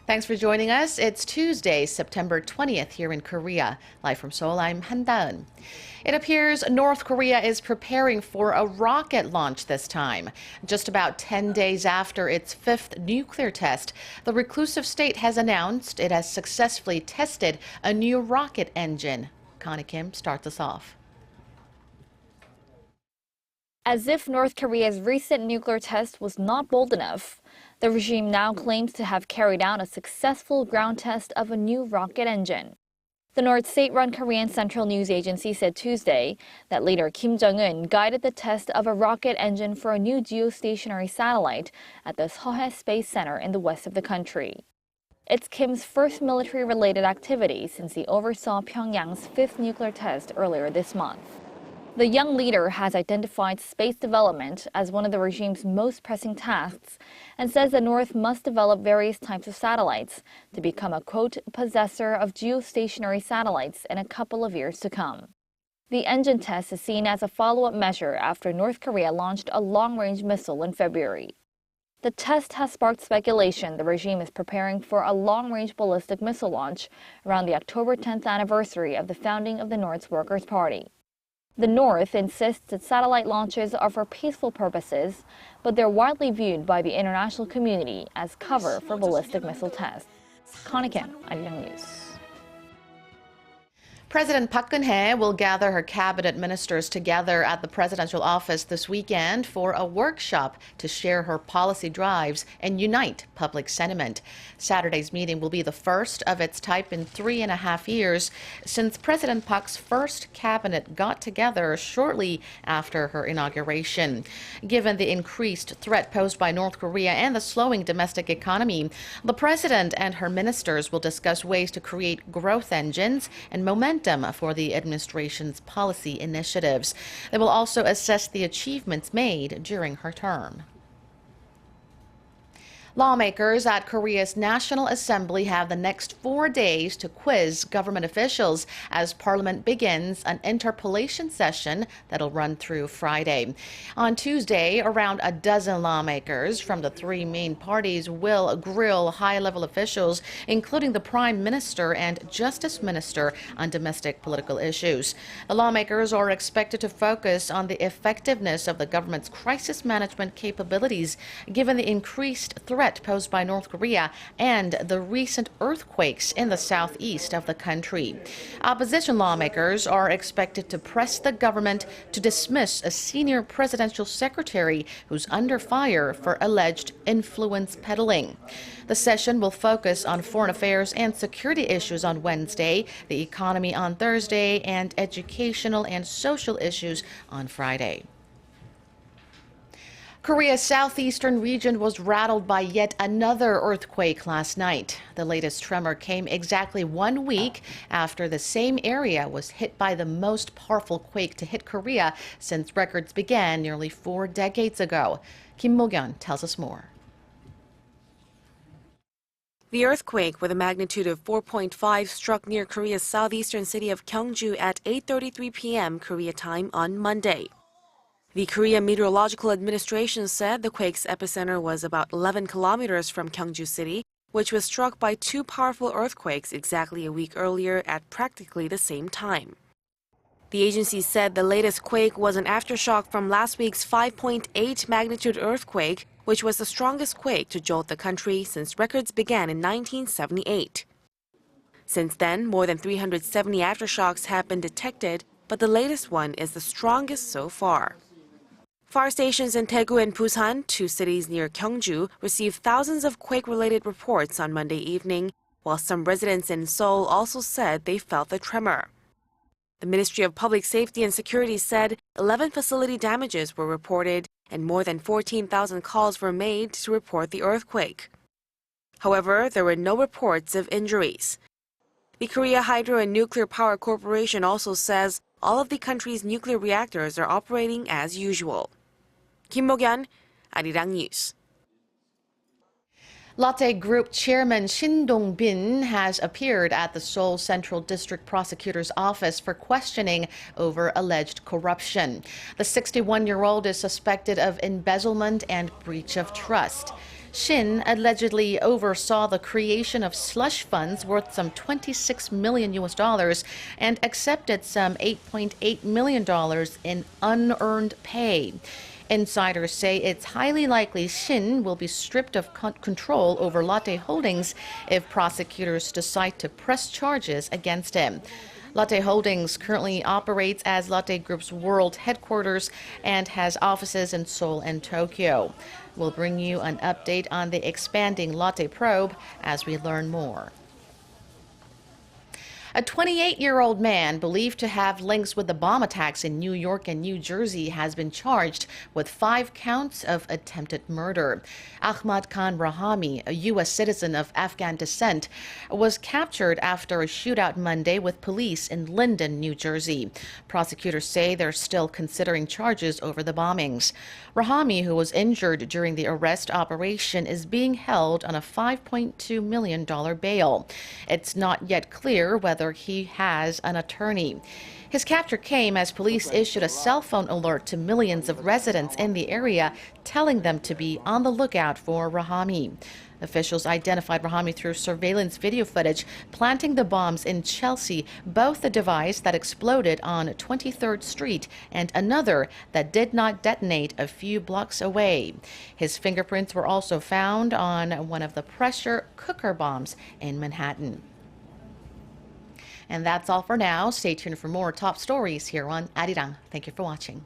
Thanks for joining us. It's Tuesday, September 20th here in Korea. Live from Seoul, I'm Han Da-eun. It appears North Korea is preparing for a rocket launch this time. Just about 10 days after its fifth nuclear test, the reclusive state has announced it has successfully tested a new rocket engine. Connie Kim starts us off. As if North Korea's recent nuclear test was not bold enough, the regime now claims to have carried out a successful ground test of a new rocket engine. The North state-run Korean Central News Agency said Tuesday that leader Kim Jong-un guided the test of a rocket engine for a new geostationary satellite at the Seohae Space Center in the west of the country. It's Kim's first military-related activity since he oversaw Pyongyang's fifth nuclear test earlier this month. The young leader has identified space development as one of the regime's most pressing tasks and says the North must develop various types of satellites to become a, quote, possessor of geostationary satellites in a couple of years to come. The engine test is seen as a follow-up measure after North Korea launched a long-range missile in February. The test has sparked speculation the regime is preparing for a long-range ballistic missile launch around the October 10th anniversary of the founding of the North's Workers' Party. The North insists that satellite launches are for peaceful purposes, but they're widely viewed by the international community as cover for ballistic missile tests. Connie Kim, ARIRANG News. President Park Geun-hye will gather her cabinet ministers together at the presidential office this weekend for a workshop to share her policy drives and unite public sentiment. Saturday's meeting will be the first of its type in 3.5 years since President Park's first cabinet got together shortly after her inauguration. Given the increased threat posed by North Korea and the slowing domestic economy, the president and her ministers will discuss ways to create growth engines and momentum for the administration's policy initiatives. They will also assess the achievements made during her term. Lawmakers at Korea's Nat'l Assembly have the next 4 days to quiz government officials as Parliament begins an interpellation session that'll run through Friday. On Tuesday, around a dozen lawmakers from the three main parties will grill high-level officials, including the Prime Minister and Justice Minister, on domestic political issues. The lawmakers are expected to focus on the effectiveness of the government's crisis management capabilities, given the increased threat posed by North Korea and the recent earthquakes in the southeast of the country. Opposition lawmakers are expected to press the government to dismiss a senior presidential secretary who's under fire for alleged influence peddling. The session will focus on foreign affairs and security issues on Wednesday, the economy on Thursday, and educational and social issues on Friday. Korea's southeastern region was rattled by yet another earthquake last night. The latest tremor came exactly 1 week after the same area was hit by the most powerful quake to hit Korea since records began nearly 4 decades ago. Kim Mo-kyun tells us more. The earthquake with a magnitude of 4.5 struck near Korea's southeastern city of Gyeongju at 8:33 p.m. Korea time on Monday. The Korea Meteorological Administration said the quake's epicenter was about 11 kilometers from Gyeongju City, which was struck by 2 powerful earthquakes exactly a week earlier at practically the same time. The agency said the latest quake was an aftershock from last week's 5.8 magnitude earthquake, which was the strongest quake to jolt the country since records began in 1978. Since then, more than 370 aftershocks have been detected, but the latest one is the strongest so far. Fire stations in Daegu and Busan, 2 cities near Gyeongju, received thousands of quake-related reports on Monday evening, while some residents in Seoul also said they felt the tremor. The Ministry of Public Safety and Security said 11 facility damages were reported and more than 14,000 calls were made to report the earthquake. However, there were no reports of injuries. The Korea Hydro and Nuclear Power Corporation also says all of the country's nuclear reactors are operating as usual. Kim Mo-kyun, ARIRANG News. Lotte Group Chairman Shin Dong-bin has appeared at the Seoul Central District Prosecutor's Office for questioning over alleged corruption. The 61-year-old is suspected of embezzlement and breach of trust. Shin allegedly oversaw the creation of slush funds worth some $26 million and accepted some $8.8 million in unearned pay. Insiders say it's highly likely Shin will be stripped of control over Lotte Holdings if prosecutors decide to press charges against him. Lotte Holdings currently operates as Lotte Group's world headquarters and has offices in Seoul and Tokyo. We'll bring you an update on the expanding Lotte probe as we learn more. A 28-year-old man believed to have links with the bomb attacks in New York and New Jersey has been charged with 5 counts of attempted murder. Ahmad Khan Rahami, a U.S. citizen of Afghan descent, was captured after a shootout Monday with police in Linden, New Jersey. Prosecutors say they're still considering charges over the bombings. Rahami, who was injured during the arrest operation, is being held on a $5.2 million bail. It's not yet clear whether he has an attorney. His capture came as police issued a cell phone alert to millions of residents in the area, telling them to be on the lookout for Rahami. Officials identified Rahami through surveillance video footage planting the bombs in Chelsea, both the device that exploded on 23rd Street and another that did not detonate a few blocks away. His fingerprints were also found on one of the pressure cooker bombs in Manhattan. And that's all for now. Stay tuned for more top stories here on ARIRANG. Thank you for watching.